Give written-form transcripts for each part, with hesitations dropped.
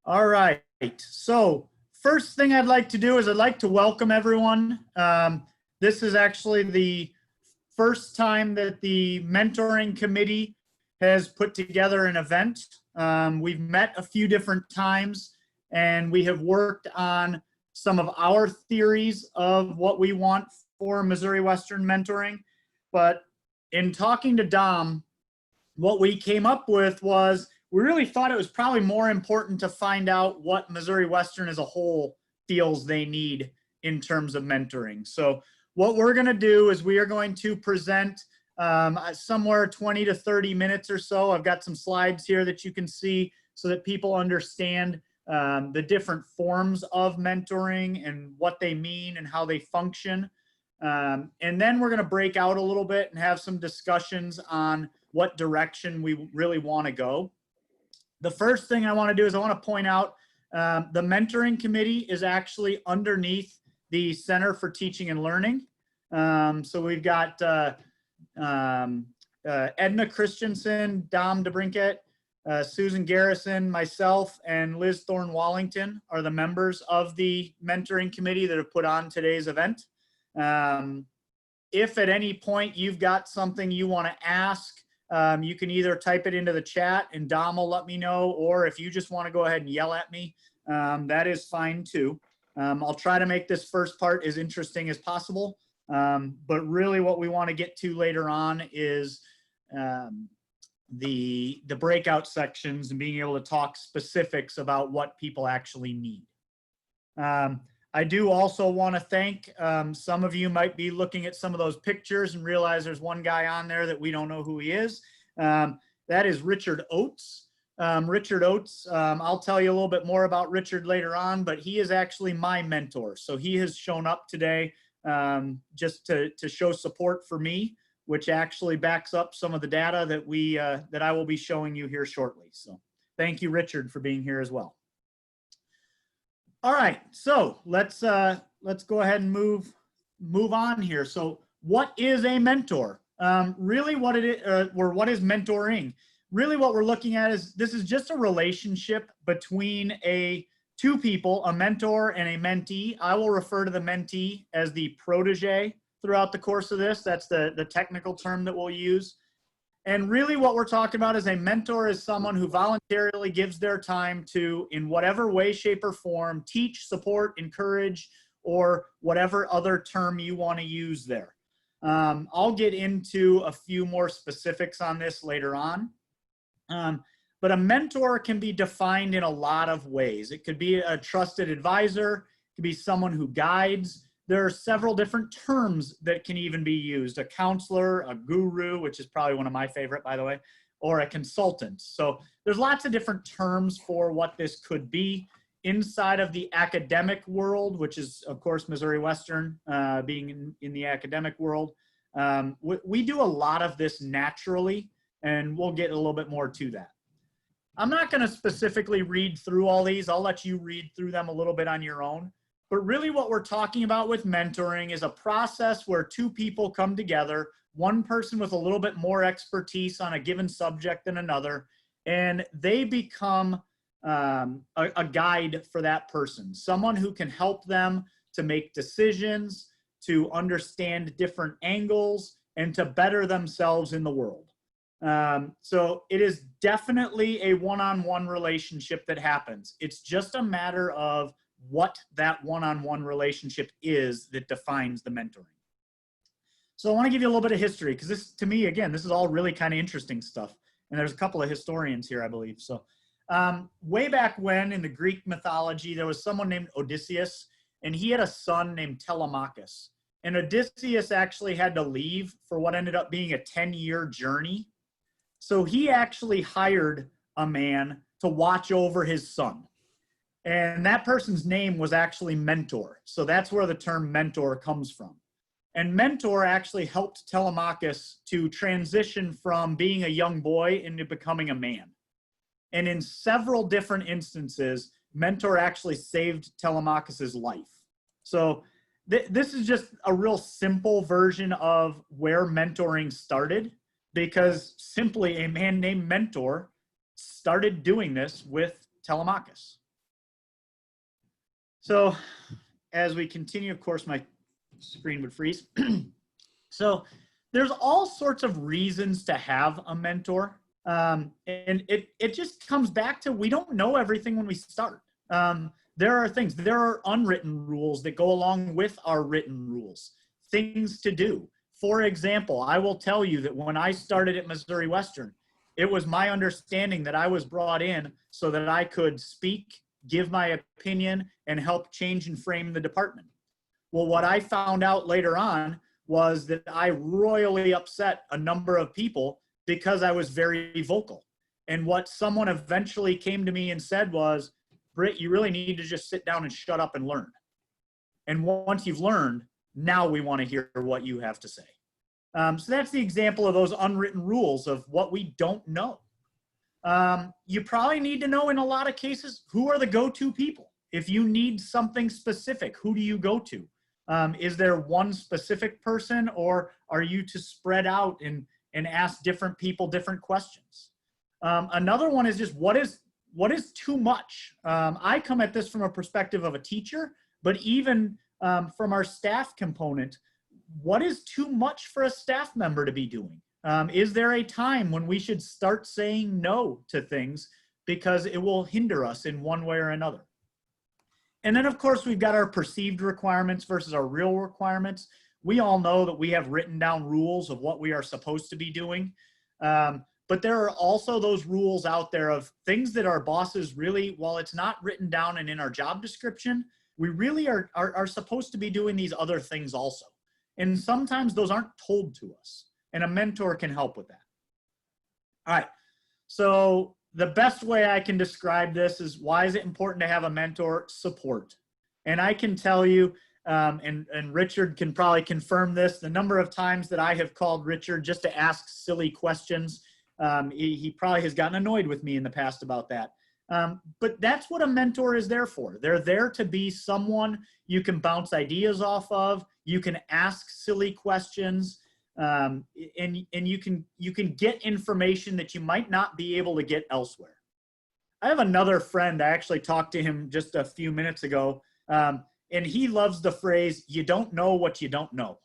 All right. So first thing I'd like to do is I'd like to welcome everyone. This is actually the first time that the mentoring committee has put together an event. We've met a few different times and we have worked on some of our theories of what we want for Missouri Western mentoring. But in talking to Dom, what we came up with was we really thought it was probably more important to find out what Missouri Western as a whole feels they need in terms of mentoring. So what we're going to do is we are going to present somewhere 20 to 30 minutes or so. I've got some slides here that you can see so that people understand the different forms of mentoring and what they mean and how they function. And then we're going to break out a little bit and have some discussions on what direction we really want to go. The first thing I want to do is I want to point out the mentoring committee is actually underneath the Center for Teaching and Learning. So we've got Edna Christensen, Dom DeBrinket, Susan Garrison, myself, and Liz Thorne-Wallington are the members of the mentoring committee that have put on today's event. If at any point you've got something you want to ask, you can either type it into the chat and Dom will let me know, or if you just want to go ahead and yell at me, that is fine too. I'll try to make this first part as interesting as possible, but really what we want to get to later on is the breakout sections and being able to talk specifics about what people actually need. I do also want to thank, some of you might be looking at some of those pictures and realize there's one guy on there that we don't know who he is. That is Richard Oates. Richard Oates, I'll tell you a little bit more about Richard later on, but he is actually my mentor. So he has shown up today just to show support for me, which actually backs up some of the data that that I will be showing you here shortly. So thank you, Richard, for being here as well. All right, so let's go ahead and move on here. So what is a mentor? Really what it is, or what is mentoring? Really what we're looking at is this is just a relationship between two people, a mentor and a mentee. I will refer to the mentee as the protege throughout the course of this. That's the technical term that we'll use. And really what we're talking about is a mentor is someone who voluntarily gives their time to, in whatever way, shape, or form, teach, support, encourage, or whatever other term you want to use there. I'll get into a few more specifics on this later on. But a mentor can be defined in a lot of ways. It could be a trusted advisor, it could be someone who guides. There are several different terms that can even be used: a counselor, a guru, which is probably one of my favorite, by the way, or a consultant. So there's lots of different terms for what this could be. Inside of the academic world, which is, of course, Missouri Western, being in the academic world, we do a lot of this naturally, and we'll get a little bit more to that. I'm not going to specifically read through all these. I'll let you read through them a little bit on your own. But really what we're talking about with mentoring is a process where two people come together, one person with a little bit more expertise on a given subject than another, and they become a guide for that person, someone who can help them to make decisions, to understand different angles, and to better themselves in the world. So it is definitely a one-on-one relationship that happens. It's just a matter of what that one-on-one relationship is that defines the mentoring. So I want to give you a little bit of history, because this, to me, again, this is all really kind of interesting stuff. And there's a couple of historians here, I believe. So way back when in the Greek mythology, there was someone named Odysseus, and he had a son named Telemachus. And Odysseus actually had to leave for what ended up being a 10-year journey. So he actually hired a man to watch over his son. And that person's name was actually Mentor. So that's where the term mentor comes from. And Mentor actually helped Telemachus to transition from being a young boy into becoming a man. And in several different instances, Mentor actually saved Telemachus's life. So this is just a real simple version of where mentoring started, because simply a man named Mentor started doing this with Telemachus. So as we continue, of course, my screen would freeze. So there's all sorts of reasons to have a mentor. And it just comes back to, we don't know everything when we start. There are unwritten rules that go along with our written rules, things to do. For example, I will tell you that when I started at Missouri Western, it was my understanding that I was brought in so that I could speak, give my opinion, and help change and frame the department. Well, what I found out later on was that I royally upset a number of people because I was very vocal. And what someone eventually came to me and said was, Britt, you really need to just sit down and shut up and learn. And once you've learned, now we want to hear what you have to say. So that's the example of those unwritten rules of what we don't know. You probably need to know in a lot of cases, who are the go-to people? If you need something specific, who do you go to? Is there one specific person, or are you to spread out and ask different people different questions? Another one is just what is too much? I come at this from a perspective of a teacher, but even from our staff component, what is too much for a staff member to be doing? Is there a time when we should start saying no to things because it will hinder us in one way or another? And then, of course, we've got our perceived requirements versus our real requirements. We all know that we have written down rules of what we are supposed to be doing. But there are also those rules out there of things that our bosses really, while it's not written down and in our job description, we really are supposed to be doing these other things also. And sometimes those aren't told to us. And a mentor can help with that. All right. So the best way I can describe this is, why is it important to have a mentor? Support. And I can tell you, and Richard can probably confirm this, the number of times that I have called Richard just to ask silly questions. He probably has gotten annoyed with me in the past about that. But that's what a mentor is there for. They're there to be someone you can bounce ideas off of. You can ask silly questions, and you can get information that you might not be able to get elsewhere. I have another friend, I actually talked to him just a few minutes ago, and he loves the phrase, you don't know what you don't know.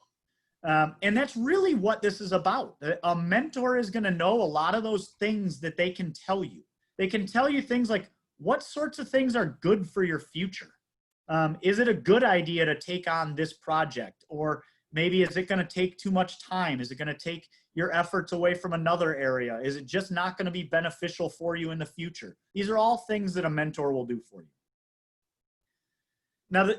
And that's really what this is about. A mentor is going to know a lot of those things that they can tell you. They can tell you things like, what sorts of things are good for your future? Is it a good idea to take on this project? Or maybe is it going to take too much time? Is it going to take your efforts away from another area? Is it just not going to be beneficial for you in the future? These are all things that a mentor will do for you. Now,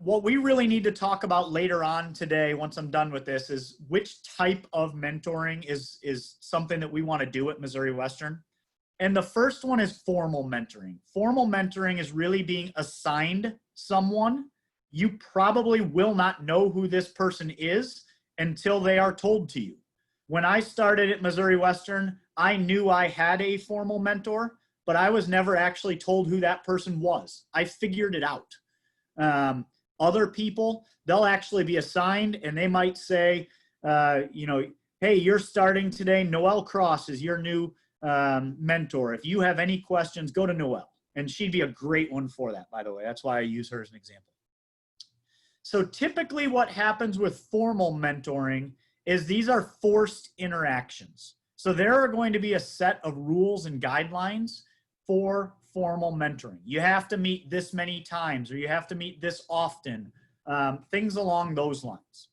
what we really need to talk about later on today, once I'm done with this, is which type of mentoring is something that we want to do at Missouri Western. And the first one is formal mentoring. Formal mentoring is really being assigned someone. You probably will not know who this person is until they are told to you. When I started at Missouri Western, I knew I had a formal mentor, but I was never actually told who that person was. I figured it out. Other people, they'll actually be assigned, and they might say, hey, you're starting today. Noelle Cross is your new mentor. If you have any questions, go to Noelle. And she'd be a great one for that, by the way. That's why I use her as an example. So typically what happens with formal mentoring is these are forced interactions. So there are going to be a set of rules and guidelines for formal mentoring. You have to meet this many times, or you have to meet this often, things along those lines.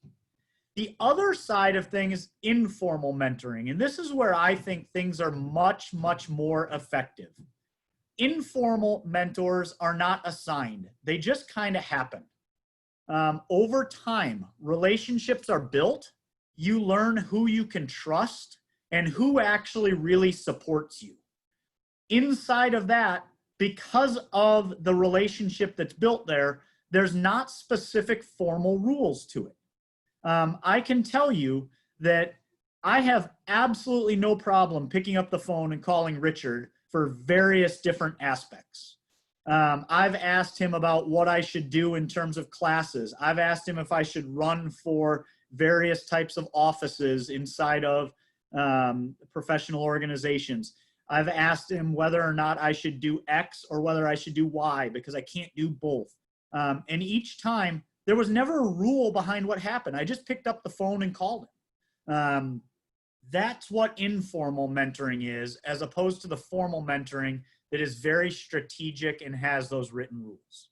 The other side of things is informal mentoring, and this is where I think things are much, much more effective. Informal mentors are not assigned. They just kind of happen. Over time, relationships are built. You learn who you can trust and who actually really supports you. Inside of that, because of the relationship that's built there, there's not specific formal rules to it. I can tell you that I have absolutely no problem picking up the phone and calling Richard for various different aspects. I've asked him about what I should do in terms of classes. I've asked him if I should run for various types of offices inside of professional organizations. I've asked him whether or not I should do X or whether I should do Y, because I can't do both. And each time, there was never a rule behind what happened. I just picked up the phone and called him. That's what informal mentoring is, as opposed to the formal mentoring that is very strategic and has those written rules.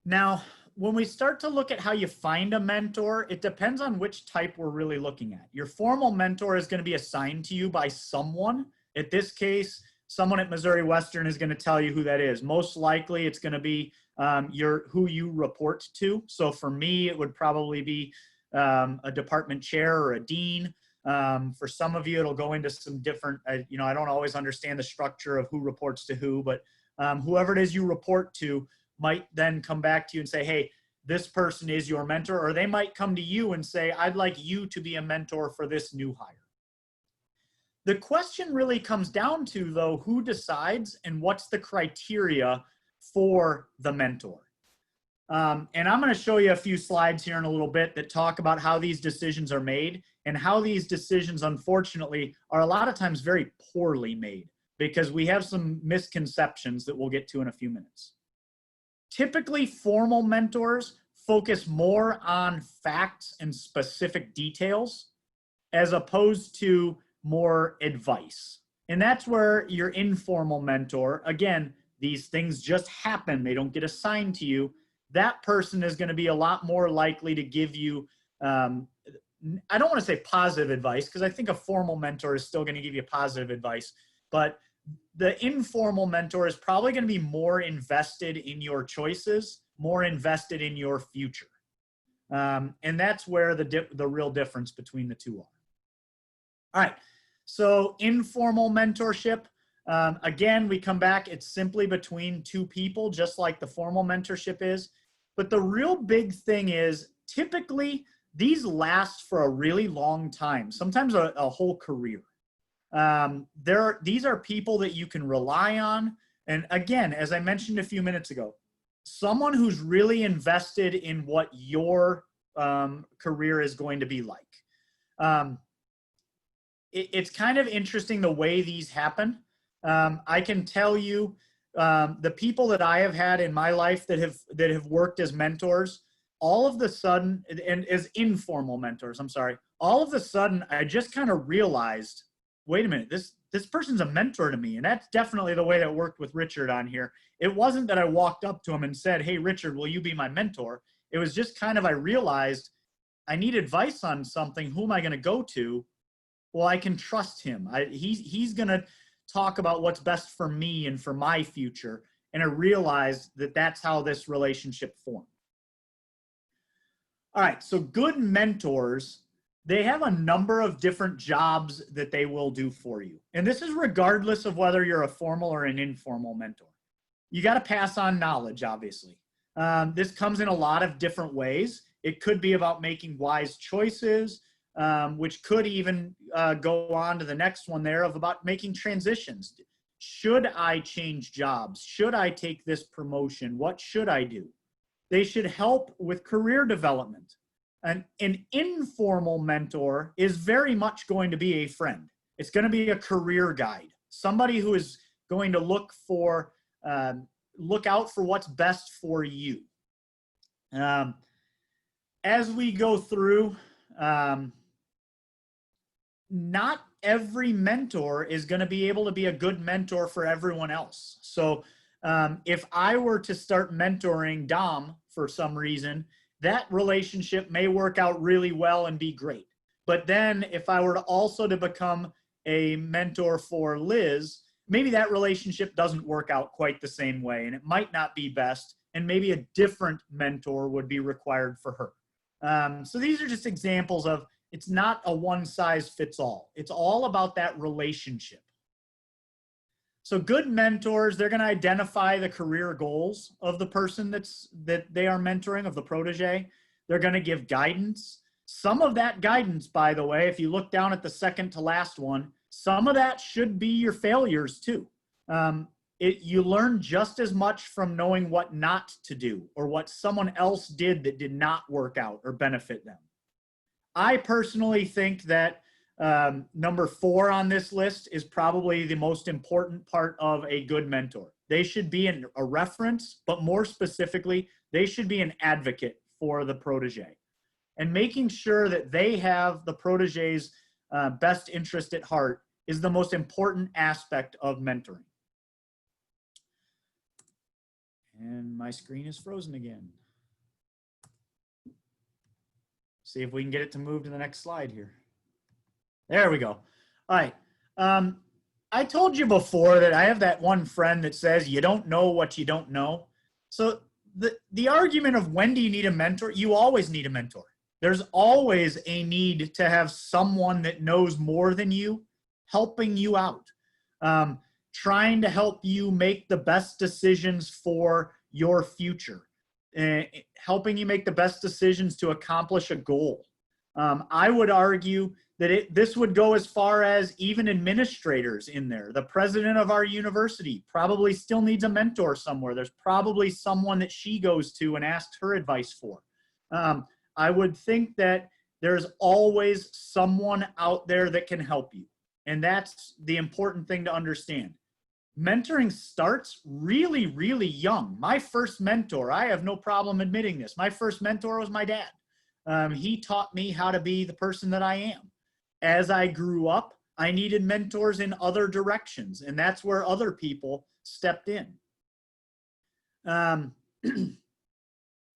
Now, when we start to look at how you find a mentor, it depends on which type we're really looking at. Your formal mentor is going to be assigned to you by someone. In this case, someone at Missouri Western is going to tell you who that is. Most likely, it's going to be who you report to. So for me, it would probably be a department chair or a dean. For some of you, it'll go into some different, I don't always understand the structure of who reports to who, but whoever it is you report to might then come back to you and say, hey, this person is your mentor, or they might come to you and say, I'd like you to be a mentor for this new hire. The question really comes down to, though, who decides and what's the criteria for the mentor. And I'm going to show you a few slides here in a little bit that talk about how these decisions are made and how these decisions, unfortunately, are a lot of times very poorly made because we have some misconceptions that we'll get to in a few minutes. Typically, formal mentors focus more on facts and specific details as opposed to more advice. And that's where your informal mentor, again, these things just happen. They don't get assigned to you. That person is going to be a lot more likely to give you, I don't want to say positive advice, because I think a formal mentor is still going to give you positive advice, but the informal mentor is probably going to be more invested in your choices, more invested in your future. And that's where the real difference between the two are. All right. So informal mentorship, again, we come back, it's simply between two people, just like the formal mentorship is. But the real big thing is typically these last for a really long time, sometimes a whole career. These are people that you can rely on. And again, as I mentioned a few minutes ago, someone who's really invested in what your career is going to be like. It's kind of interesting the way these happen. I can tell you the people that I have had in my life that have worked as mentors, all of the sudden, and as informal mentors, I'm sorry, all of a sudden I just kind of realized, wait a minute, this person's a mentor to me. And that's definitely the way that worked with Richard on here. It wasn't that I walked up to him and said, hey, Richard, will you be my mentor? It was just kind of, I realized I need advice on something. Who am I going to go to? Well, I can trust him. He's going to talk about what's best for me and for my future. And I realized that that's how this relationship formed. All right, so good mentors, they have a number of different jobs that they will do for you. And this is regardless of whether you're a formal or an informal mentor. You got to pass on knowledge, obviously. This comes in a lot of different ways. It could be about making wise choices, which could even go on to the next one there of about making transitions. Should I change jobs? Should I take this promotion? What should I do? They should help with career development. An informal mentor is very much going to be a friend. It's going to be a career guide, somebody who is going to look out for what's best for you. As we go through, not every mentor is going to be able to be a good mentor for everyone else. So if I were to start mentoring Dom for some reason, that relationship may work out really well and be great. But then if I were to also to become a mentor for Liz, maybe that relationship doesn't work out quite the same way and it might not be best, and maybe a different mentor would be required for her. So these are just examples of, it's not a one size fits all. It's all about that relationship. So good mentors, they're going to identify the career goals of the person that they are mentoring, of the protege. They're going to give guidance. Some of that guidance, by the way, if you look down at the second to last one, some of that should be your failures too. You learn just as much from knowing what not to do or what someone else did that did not work out or benefit them. I personally think that Number 4 on this list is probably the most important part of a good mentor. They should be a reference, but more specifically, they should be an advocate for the protege. And making sure that they have the protege's best interest at heart is the most important aspect of mentoring. And my screen is frozen again. See if we can get it to move to the next slide here. There we go. All right. I told you before that I have that one friend that says you don't know what you don't know. So the argument of when do you need a mentor? You always need a mentor. There's always a need to have someone that knows more than you helping you out, trying to help you make the best decisions for your future, helping you make the best decisions to accomplish a goal. I would argue that this would go as far as even administrators in there. The president of our university probably still needs a mentor somewhere. There's probably someone that she goes to and asks her advice for. I would think that there's always someone out there that can help you. And that's the important thing to understand. Mentoring starts really, really young. My first mentor, I have no problem admitting this. My first mentor was my dad. He taught me how to be the person that I am. As I grew up, I needed mentors in other directions, and that's where other people stepped in. A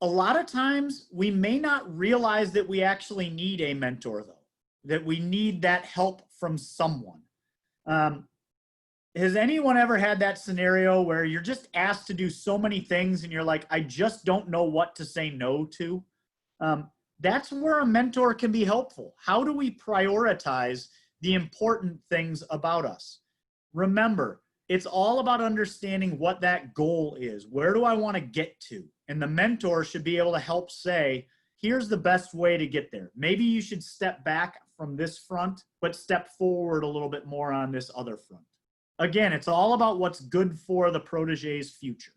lot of times we may not realize that we actually need a mentor, though, that we need that help from someone. Has anyone ever had that scenario where you're just asked to do so many things and you're like, I just don't know what to say no to? That's where a mentor can be helpful. How do we prioritize the important things about us? Remember, it's all about understanding what that goal is. Where do I want to get to? And the mentor should be able to help say, here's the best way to get there. Maybe you should step back from this front, but step forward a little bit more on this other front. Again, it's all about what's good for the protege's future.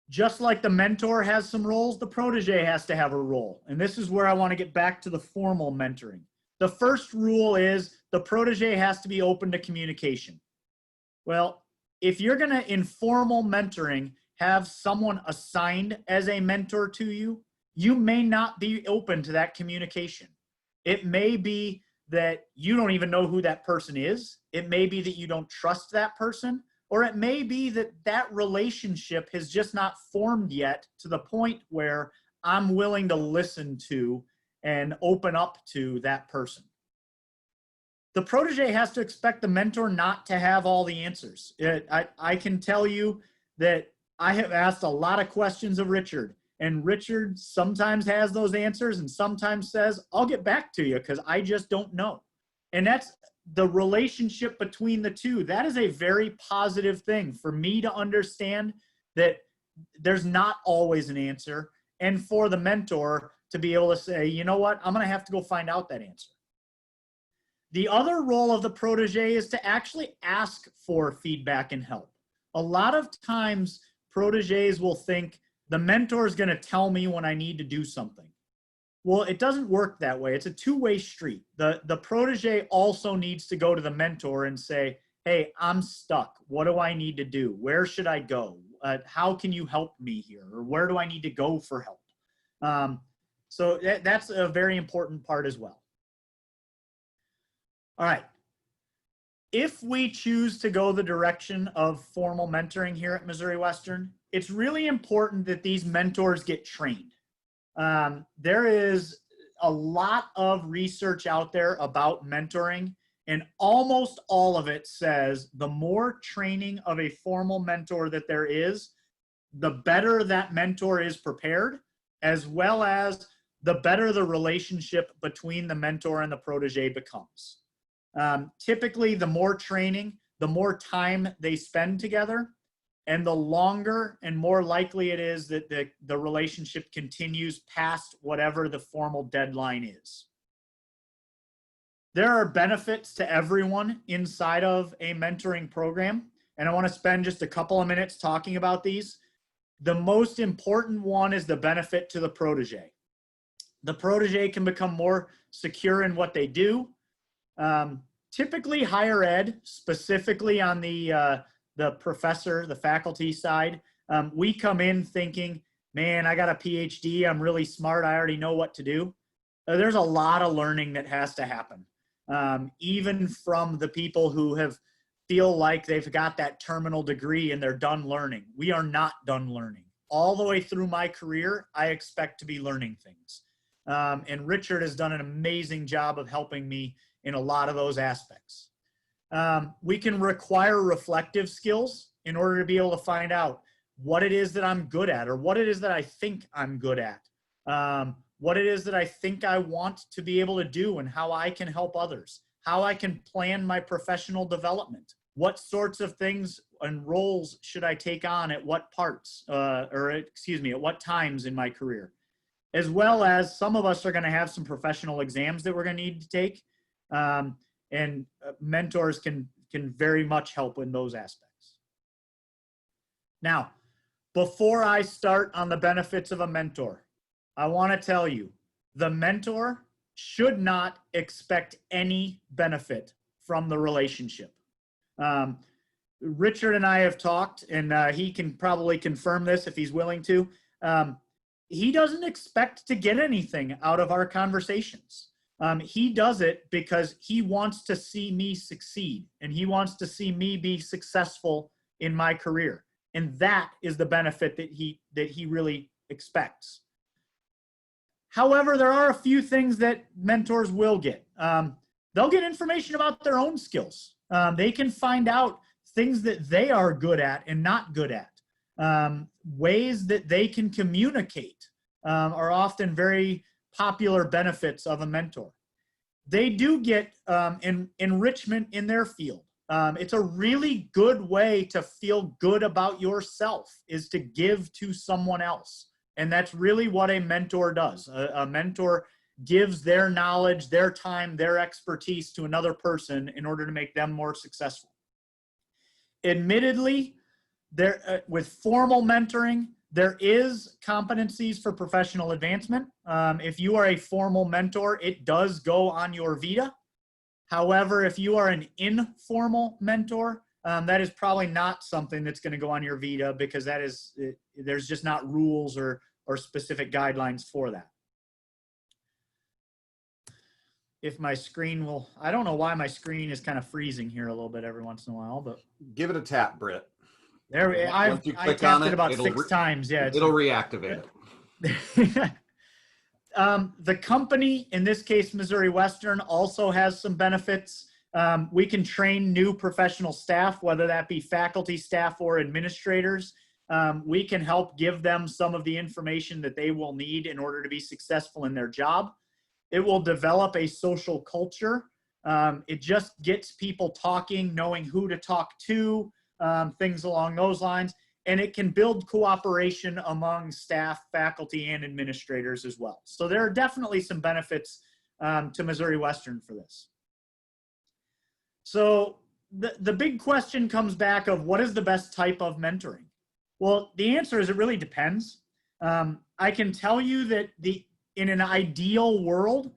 Just like the mentor has some roles, the protege has to have a role. And this is where I want to get back to the formal mentoring. The first rule is the protege has to be open to communication. Well, if you're going to informal mentoring, have someone assigned as a mentor to you, you may not be open to that communication. It may be that you don't even know who that person is. It may be that you don't trust that person. Or it may be that that relationship has just not formed yet to the point where I'm willing to listen to and open up to that person. The protege has to expect the mentor not to have all the answers. I can tell you that I have asked a lot of questions of Richard, and Richard sometimes has those answers and sometimes says, I'll get back to you because I just don't know. And that's the relationship between the two. That is a very positive thing for me to understand that there's not always an answer, and for the mentor to be able to say, you know what, I'm going to have to go find out that answer. The other role of the protege is to actually ask for feedback and help. A lot of times proteges will think the mentor is going to tell me when I need to do something. Well, it doesn't work that way. It's a two-way street. The protege also needs to go to the mentor and say, hey, I'm stuck. What do I need to do? Where should I go? How can you help me here? Or where do I need to go for help? So that's a very important part as well. All right. If we choose to go the direction of formal mentoring here at Missouri Western, it's really important that these mentors get trained. There is a lot of research out there about mentoring, and almost all of it says the more training of a formal mentor that there is, the better that mentor is prepared, as well as the better the relationship between the mentor and the protege becomes. Typically, the more training, the more time they spend together, and the longer and more likely it is that the relationship continues past whatever the formal deadline is. There are benefits to everyone inside of a mentoring program, and I want to spend just a couple of minutes talking about these. The most important one is the benefit to the protege. The protege can become more secure in what they do. Typically higher ed, specifically on the professor, the faculty side, we come in thinking, man, I got a PhD, I'm really smart, I already know what to do. There's a lot of learning that has to happen. Even from the people who feel like they've got that terminal degree and they're done learning. We are not done learning. All the way through my career, I expect to be learning things. And Richard has done an amazing job of helping me in a lot of those aspects. We can require reflective skills in order to be able to find out what it is that I'm good at, or what it is that I think I'm good at, what it is that I think I want to be able to do, and how I can help others, how I can plan my professional development, what sorts of things and roles should I take on at what parts, at what times in my career, as well as some of us are going to have some professional exams that we're going to need to take. And mentors can very much help in those aspects. Now, before I start on the benefits of a mentor, I want to tell you, the mentor should not expect any benefit from the relationship. Richard and I have talked, and he can probably confirm this if he's willing to. He doesn't expect to get anything out of our conversations. He does it because he wants to see me succeed, and he wants to see me be successful in my career. And that is the benefit that he really expects. However, there are a few things that mentors will get. They'll get information about their own skills. They can find out things that they are good at and not good at. Ways that they can communicate are often very popular benefits of a mentor. They do get enrichment in their field. It's a really good way to feel good about yourself, is to give to someone else. And that's really what a mentor does. A mentor gives their knowledge, their time, their expertise to another person in order to make them more successful. Admittedly, with formal mentoring, there is competencies for professional advancement. If you are a formal mentor, it does go on your vita. However, if you are an informal mentor, that is probably not something that's going to go on your vita, because there's just not rules or specific guidelines for that. If my screen will, I don't know why my screen is kind of freezing here a little bit every once in a while, but give it a tap, Britt. There, I tapped it about 6 times. Yeah, it'll reactivate it. The company, in this case, Missouri Western, also has some benefits. We can train new professional staff, whether that be faculty staff or administrators. We can help give them some of the information that they will need in order to be successful in their job. It will develop a social culture. It just gets people talking, knowing who to talk to, things along those lines. And it can build cooperation among staff, faculty, and administrators as well. So there are definitely some benefits to Missouri Western for this. So the big question comes back of, what is the best type of mentoring? Well, the answer is it really depends. I can tell you that in an ideal world,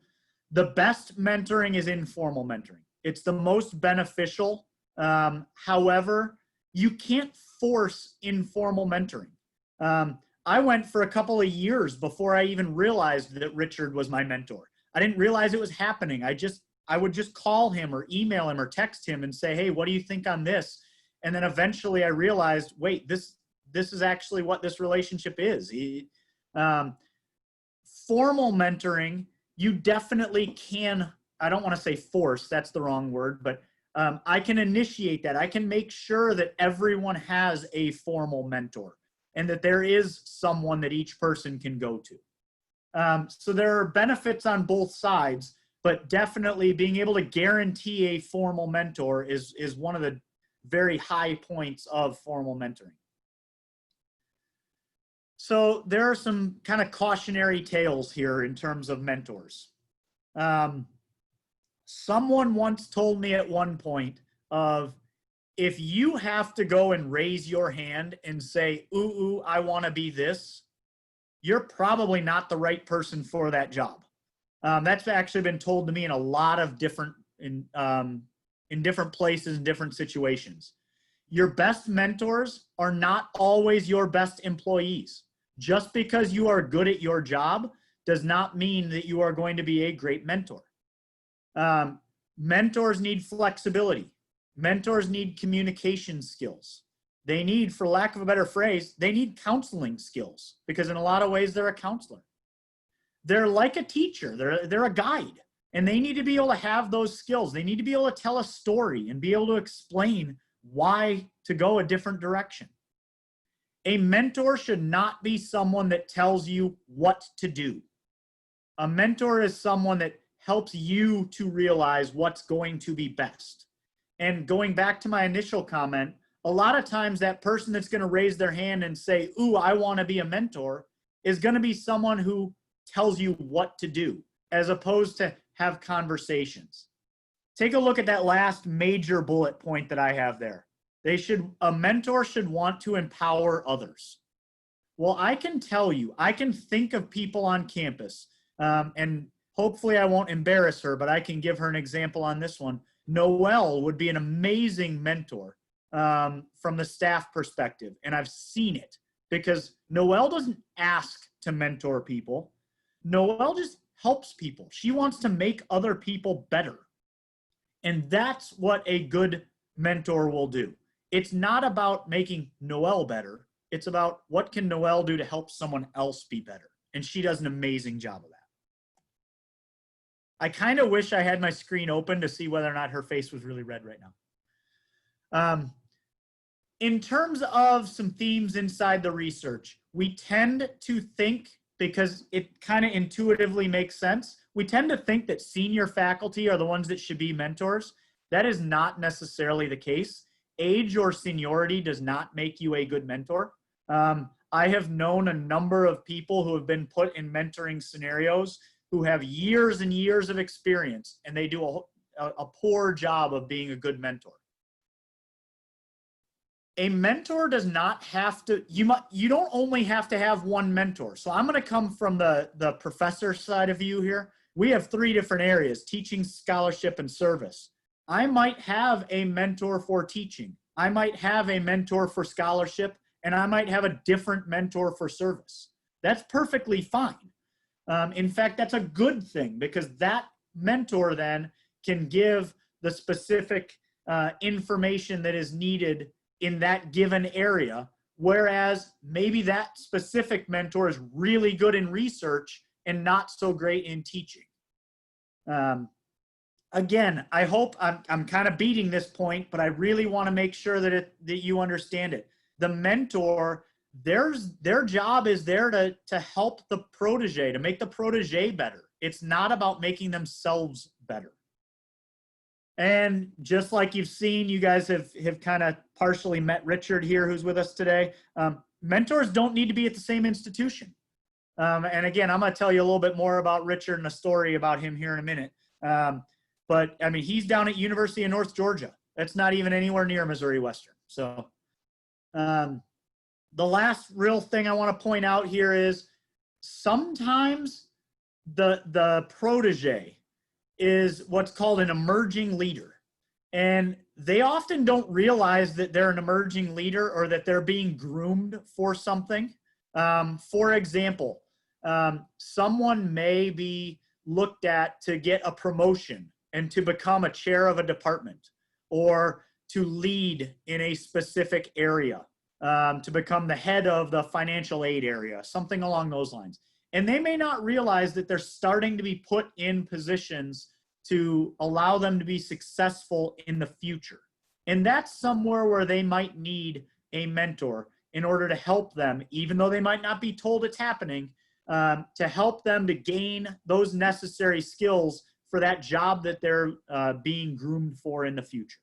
the best mentoring is informal mentoring. It's the most beneficial. However, you can't force informal mentoring. I went for a couple of years before I even realized that Richard was my mentor. I didn't realize it was happening. I would just call him or email him or text him and say, hey, what do you think on this? And then eventually I realized, wait, this is actually what this relationship is. Formal mentoring, you definitely can, I don't want to say force, that's the wrong word, but I can initiate that. I can make sure that everyone has a formal mentor and that there is someone that each person can go to. So there are benefits on both sides, but definitely being able to guarantee a formal mentor is one of the very high points of formal mentoring. So there are some kind of cautionary tales here in terms of mentors. Someone once told me at one point of, if you have to go and raise your hand and say, ooh, I want to be this, you're probably not the right person for that job. That's actually been told to me in a lot of different, in different places and different situations. Your best mentors are not always your best employees. Just because you are good at your job does not mean that you are going to be a great mentor. Mentors need flexibility. Mentors need communication skills. They need, for lack of a better phrase, they need counseling skills, because in a lot of ways they're a counselor. They're like a teacher. They're a guide, and they need to be able to have those skills. They need to be able to tell a story and be able to explain why to go a different direction. A mentor should not be someone that tells you what to do. A mentor is someone that helps you to realize what's going to be best. And going back to my initial comment, a lot of times that person that's going to raise their hand and say, ooh, I want to be a mentor, is going to be someone who tells you what to do, as opposed to have conversations. Take a look at that last major bullet point that I have there. A mentor should want to empower others. Well, I can tell you, I can think of people on campus, and hopefully I won't embarrass her, but I can give her an example on this one. Noelle would be an amazing mentor from the staff perspective, and I've seen it, because Noelle doesn't ask to mentor people. Noelle just helps people. She wants to make other people better. And that's what a good mentor will do. It's not about making Noelle better. It's about what can Noelle do to help someone else be better. And she does an amazing job of that. I kind of wish I had my screen open to see whether or not her face was really red right now. In terms of some themes inside the research, we tend to think, because it kind of intuitively makes sense, we tend to think that senior faculty are the ones that should be mentors. That is not necessarily the case. Age or seniority does not make you a good mentor. I have known a number of people who have been put in mentoring scenarios who have years and years of experience, and they do a poor job of being a good mentor. A mentor does not have to, you don't only have to have one mentor. So I'm going to come from the professor side of view here. We have 3 different areas: teaching, scholarship, and service. I might have a mentor for teaching. I might have a mentor for scholarship, and I might have a different mentor for service. That's perfectly fine. In fact, that's a good thing, because that mentor then can give the specific information that is needed in that given area, whereas maybe that specific mentor is really good in research and not so great in teaching. Again, I hope I'm kind of beating this point, but I really want to make sure that you understand it. The mentor, their job is there to help the protege, to make the protege better. It's not about making themselves better. And just like you've seen, you guys have kind of partially met Richard here, who's with us today. Mentors don't need to be at the same institution. And again, I'm going to tell you a little bit more about Richard and a story about him here in a minute. But I mean, he's down at University of North Georgia. That's not even anywhere near Missouri Western. So the last real thing I want to point out here is sometimes the protege is what's called an emerging leader. And they often don't realize that they're an emerging leader or that they're being groomed for something. For example, someone may be looked at to get a promotion and to become a chair of a department, or to lead in a specific area, to become the head of the financial aid area, something along those lines. And they may not realize that they're starting to be put in positions to allow them to be successful in the future. And that's somewhere where they might need a mentor in order to help them, even though they might not be told it's happening, to help them to gain those necessary skills for that job that they're being groomed for in the future.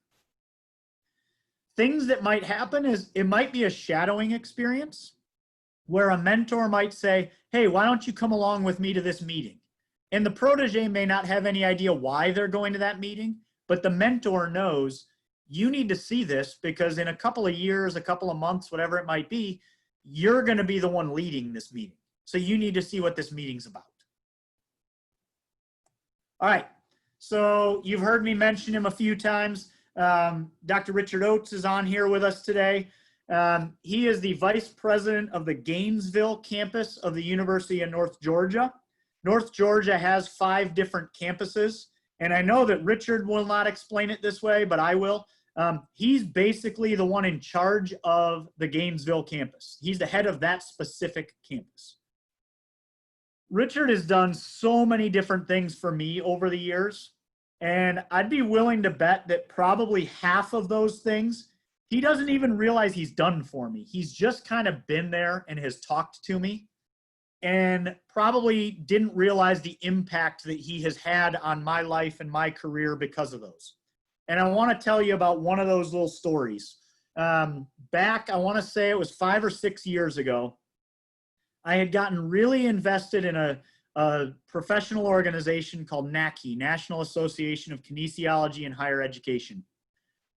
Things that might happen is it might be a shadowing experience where a mentor might say, hey, why don't you come along with me to this meeting? And the protege may not have any idea why they're going to that meeting, but the mentor knows you need to see this because in a couple of years, a couple of months, whatever it might be, you're going to be the one leading this meeting. So you need to see what this meeting's about. All right. So you've heard me mention him a few times. Dr. Richard Oates is on here with us today. He is the vice president of the Gainesville campus of the University of North Georgia. North Georgia has 5 different campuses, and I know that Richard will not explain it this way, but I will. He's basically the one in charge of the Gainesville campus. He's the head of that specific campus. Richard has done so many different things for me over the years, and I'd be willing to bet that probably half of those things he doesn't even realize he's done for me. He's just kind of been there and has talked to me, and probably didn't realize the impact that he has had on my life and my career because of those. And I want to tell you about one of those little stories. Back, I want to say it was 5 or 6 years ago, I had gotten really invested in a professional organization called NACHE, National Association of Kinesiology in Higher Education.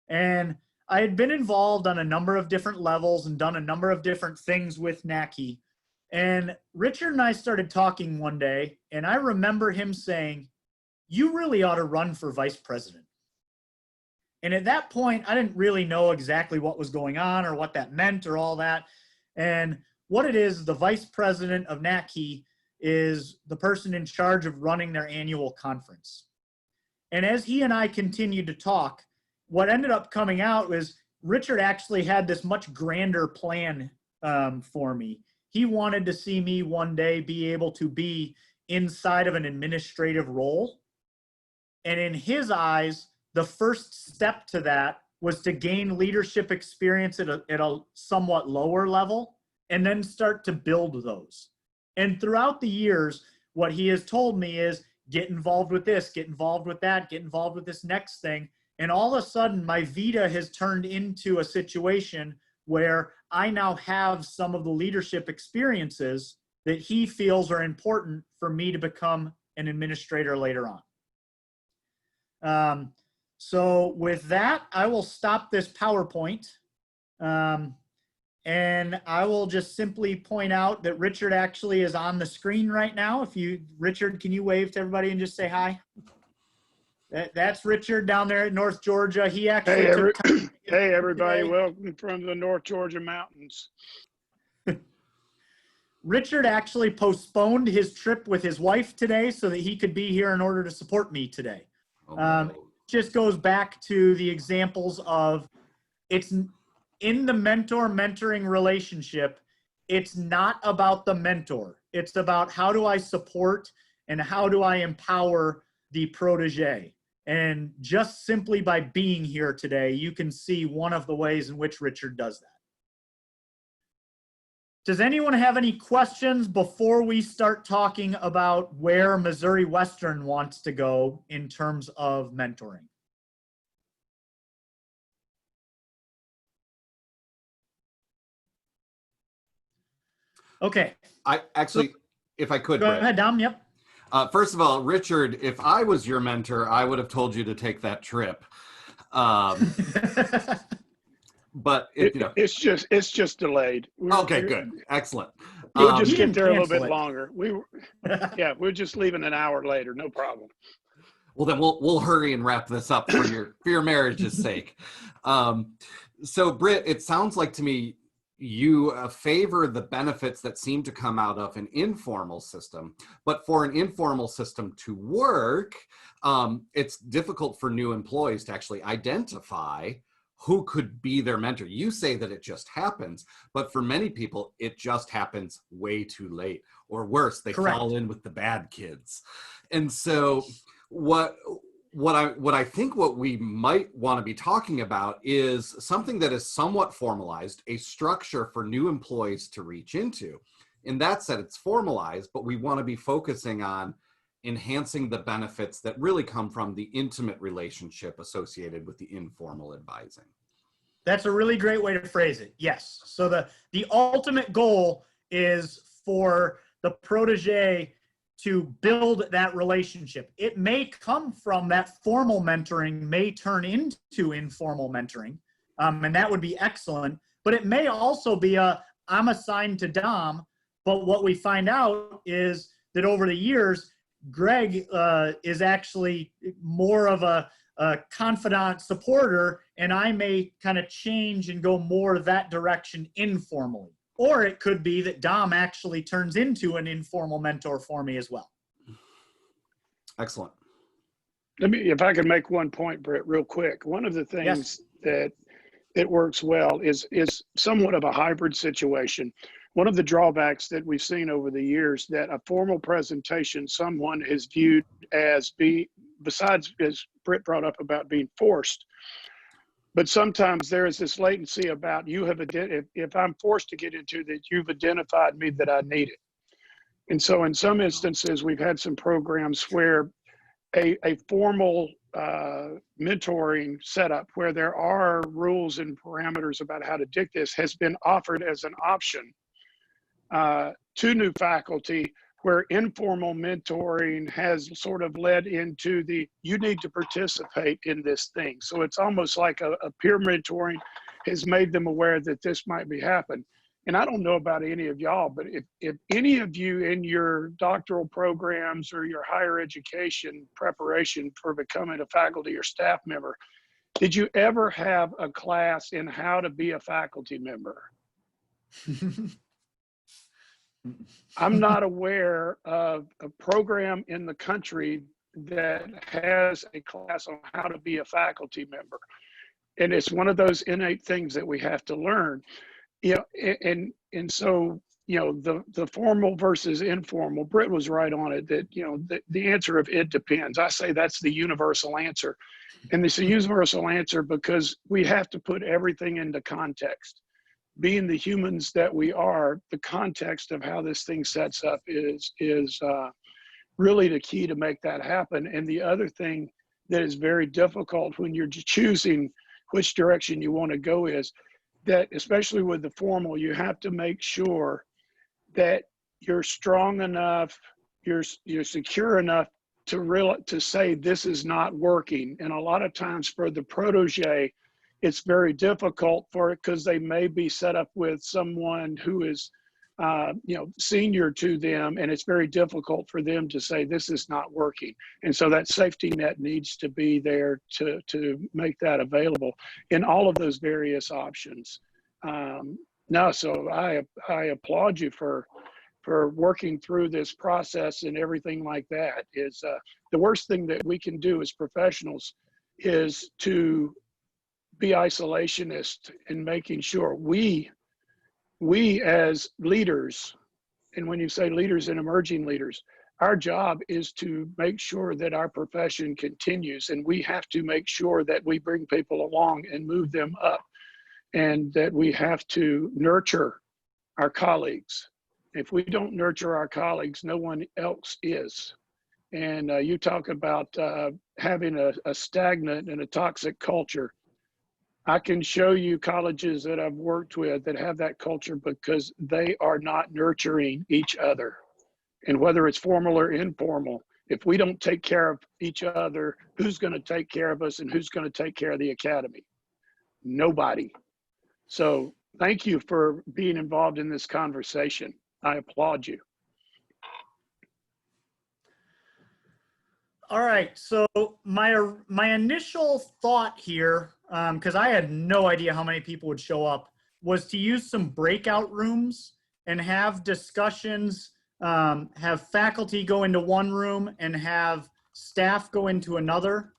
And I had been involved on a number of different levels and done a number of different things with NACHE. And Richard and I started talking one day, and I remember him saying, "You really ought to run for vice president." And at that point, I didn't really know exactly what was going on or what that meant or all that. And what it is, the vice president of NACHE is the person in charge of running their annual conference. And as he and I continued to talk, what ended up coming out was Richard actually had this much grander plan for me. He wanted to see me one day be able to be inside of an administrative role. And in his eyes, the first step to that was to gain leadership experience at a somewhat lower level and then start to build those. And throughout the years, what he has told me is get involved with this, get involved with that, get involved with this next thing. And all of a sudden, my Vita has turned into a situation where I now have some of the leadership experiences that he feels are important for me to become an administrator later on. So with that, I will stop this PowerPoint. And I will just simply point out that Richard actually is on the screen right now. Richard, can you wave to everybody and just say hi? That's Richard down there at North Georgia. He actually took time. Hey everybody, today. welcome from the North Georgia mountains. Richard actually postponed his trip with his wife today so that he could be here in order to support me today. Just goes back to the examples of it's in the mentor-mentoring relationship, it's not about the mentor. It's about how do I support and how do I empower the protege. And just simply by being here today, you can see one of the ways in which Richard does that. Does anyone have any questions before we start talking about where Missouri Western wants to go in terms of mentoring? Okay. If I could, Go Britt. ahead, Dom. Yep. First of all, Richard, if I was your mentor, I would have told you to take that trip. But It's just delayed. Okay, good, excellent. We'll just You get didn't there a little cancel bit it. longer. We're just leaving an hour later. No problem. Well, then we'll hurry and wrap this up for your marriage's sake. So, Britt, it sounds like to me you favor the benefits that seem to come out of an informal system, but for an informal system to work, it's difficult for new employees to actually identify who could be their mentor. You say that it just happens, but for many people, it just happens way too late, or worse, they Correct. fall in with the bad kids. And so what I think what we might want to be talking about is something that is somewhat formalized, a structure for new employees to reach into. In that sense, it's formalized, but we want to be focusing on enhancing the benefits that really come from the intimate relationship associated with the informal advising. That's a really great way to phrase it. Yes. So the ultimate goal is for the protege to build that relationship. It may come from that formal mentoring, may turn into informal mentoring, and that would be excellent. But it may also be I'm assigned to Dom But what we find out is that over the years, Greg is actually more of a confidant supporter, and I may kind of change and go more that direction informally. Or it could be that Dom actually turns into an informal mentor for me as well. Excellent. If I could make one point, Britt, real quick. One of the things that works well is somewhat of a hybrid situation. One of the drawbacks that we've seen over the years that a formal presentation, someone is viewed as besides, as Britt brought up about being forced, but sometimes there is this latency about if I'm forced to get into that, you've identified me that I need it. And so in some instances, we've had some programs where a formal mentoring setup where there are rules and parameters about how to do this has been offered as an option to new faculty, where informal mentoring has sort of led into you need to participate in this thing. So it's almost like a peer mentoring has made them aware that this might be happening. And I don't know about any of y'all, but if any of you in your doctoral programs or your higher education preparation for becoming a faculty or staff member, did you ever have a class in how to be a faculty member? I'm not aware of a program in the country that has a class on how to be a faculty member. And it's one of those innate things that we have to learn. And so, the formal versus informal, Britt was right on it, that, the answer of it depends. I say that's the universal answer. And it's a universal answer because we have to put everything into context. Being the humans that we are, the context of how this thing sets up is really the key to make that happen. And the other thing that is very difficult when you're choosing which direction you want to go is that, especially with the formal, you have to make sure that you're strong enough, you're secure enough to say this is not working. And a lot of times for the protege, it's very difficult for it because they may be set up with someone who is, senior to them, and it's very difficult for them to say this is not working. And so that safety net needs to be there to make that available in all of those various options. So I applaud you for working through this process and everything like that. Is the worst thing that we can do as professionals is to be isolationist in making sure we as leaders, and when you say leaders and emerging leaders, our job is to make sure that our profession continues, and we have to make sure that we bring people along and move them up, and that we have to nurture our colleagues. If we don't nurture our colleagues, no one else is. And you talk about having a stagnant and a toxic culture. I can show you colleges that I've worked with that have that culture because they are not nurturing each other. And whether it's formal or informal, if we don't take care of each other, who's going to take care of us and who's going to take care of the academy? Nobody. So thank you for being involved in this conversation. I applaud you. All right, so my initial thought here, because I had no idea how many people would show up, was to use some breakout rooms and have discussions, have faculty go into one room and have staff go into another,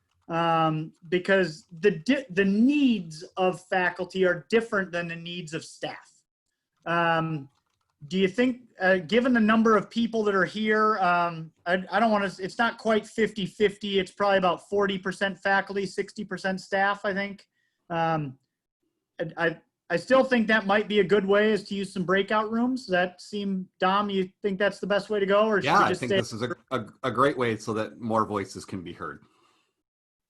because the needs of faculty are different than the needs of staff. Do you think, given the number of people that are here, I don't want to, it's not quite 50-50. It's probably about 40% faculty, 60% staff, I think. I still think that might be a good way, is to use some breakout rooms. Does that seem, Dom, you think that's the best way to go? Or should we just I think this is a great way so that more voices can be heard.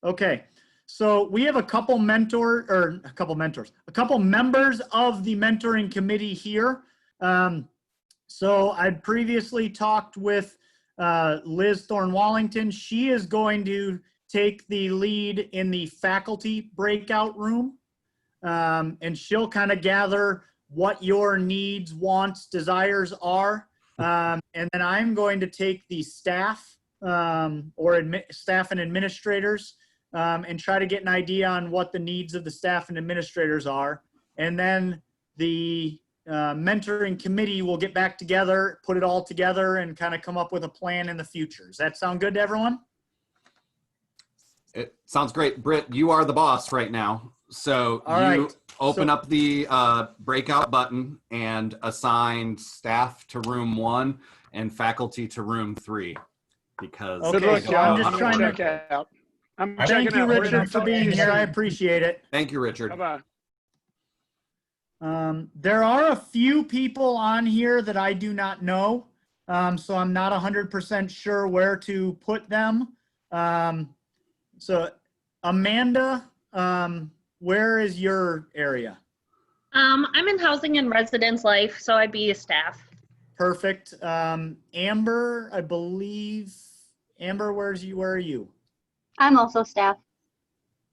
Okay. So we have a couple members of the mentoring committee here. So I'd previously talked with Liz Thorne-Wallington. She is going to take the lead in the faculty breakout room, and she'll kind of gather what your needs, wants, desires are. And then I'm going to take the staff staff and administrators and try to get an idea on what the needs of the staff and administrators are. And then the mentoring committee will get back together, put it all together, and kind of come up with a plan in the future. Does that sound good to everyone? It sounds great. Britt, you are the boss right now. So open up the breakout button and assign staff to room 1 and faculty to room 3. Because okay, so I'm just trying to check out. Thank you, Richard, for being here. I appreciate it. Thank you, Richard. Bye-bye. There are a few people on here that I do not know, so I'm not 100% sure where to put them. So, Amanda, where is your area? I'm in housing and residence life, so I'd be a staff. Perfect. Amber, I believe. Amber, where are you? I'm also staff.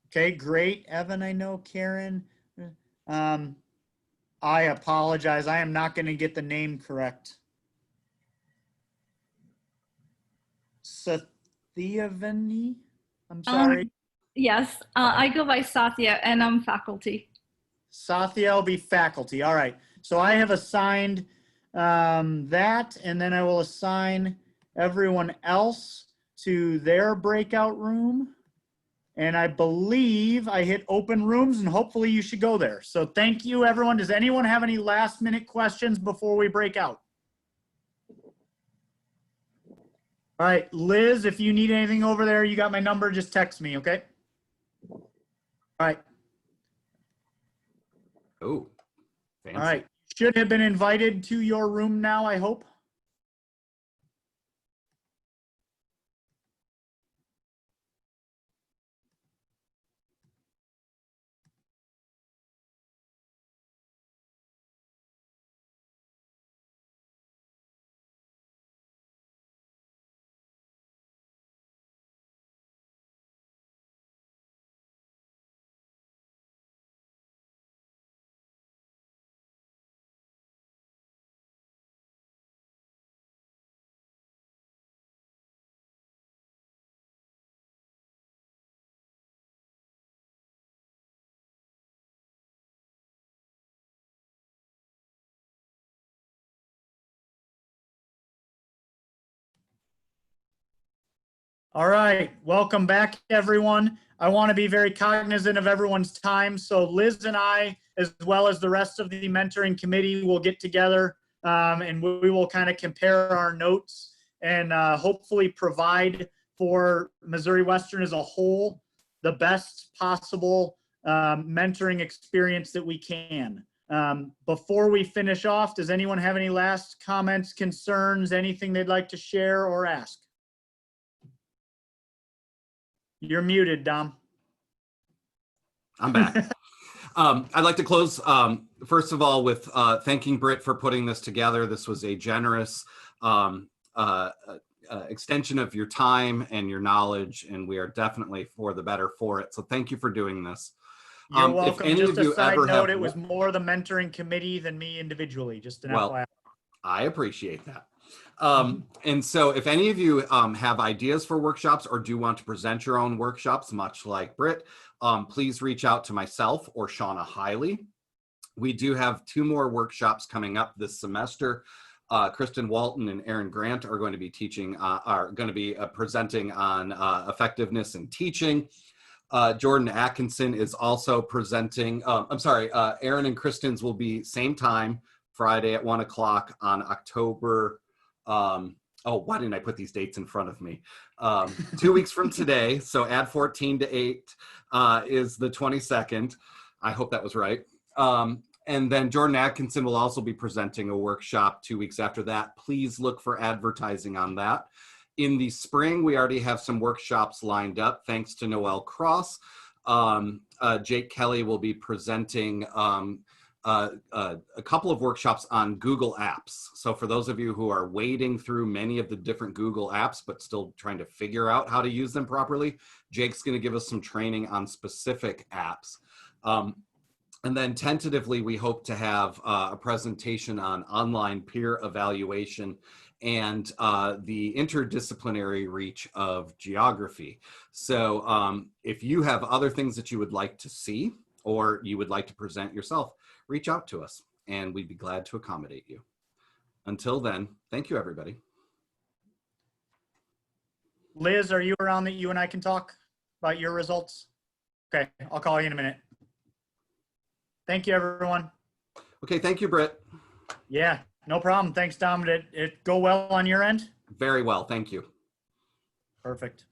Okay, great. Evan, I know. Karen. I apologize. I am not going to get the name correct. Sathyavani? I'm sorry. Yes, I go by Satya and I'm faculty. Satya will be faculty. All right. So I have assigned that, and then I will assign everyone else to their breakout room. And I believe I hit open rooms, and hopefully you should go there. So thank you, everyone. Does anyone have any last minute questions before we break out? All right, Liz, if you need anything over there, you got my number, just text me, okay? All right. Oh, fancy. All right. Should have been invited to your room now, I hope. All right, welcome back, everyone. I want to be very cognizant of everyone's time. So Liz and I, as well as the rest of the mentoring committee, will get together and we will kind of compare our notes and hopefully provide for Missouri Western as a whole the best possible mentoring experience that we can. Before we finish off, does anyone have any last comments, concerns, anything they'd like to share or ask? You're muted, Dom. I'm back. I'd like to close, first of all, with thanking Britt for putting this together. This was a generous extension of your time and your knowledge, and we are definitely for the better for it. So thank you for doing this. You're welcome. Just a side note, it was more the mentoring committee than me individually, just an FYI. I appreciate that. And so if any of you have ideas for workshops or do want to present your own workshops, much like Britt, please reach out to myself or Shauna Hiley. We do have 2 more workshops coming up this semester. Kristen Walton and Aaron Grant are going to be presenting on effectiveness in teaching. Jordan Atkinson is also presenting. Aaron and Kristen's will be same time, Friday at 1 o'clock on October. Why didn't I put these dates in front of me? 2 weeks from today, so add 14 to 8 is the 22nd. I hope that was right. And then Jordan Atkinson will also be presenting a workshop 2 weeks after that. Please look for advertising on that. In the spring, we already have some workshops lined up, thanks to Noelle Cross. Jake Kelly will be presenting a couple of workshops on Google Apps. So for those of you who are wading through many of the different Google apps, but still trying to figure out how to use them properly, Jake's going to give us some training on specific apps. And then tentatively, we hope to have a presentation on online peer evaluation and the interdisciplinary reach of geography. So if you have other things that you would like to see or you would like to present yourself, reach out to us and we'd be glad to accommodate you. Until then, thank you, everybody. Liz, are you around that you and I can talk about your results? Okay, I'll call you in a minute. Thank you, everyone. Okay, thank you, Britt. Yeah, no problem. Thanks, Dom. Did it go well on your end? Very well, thank you. Perfect.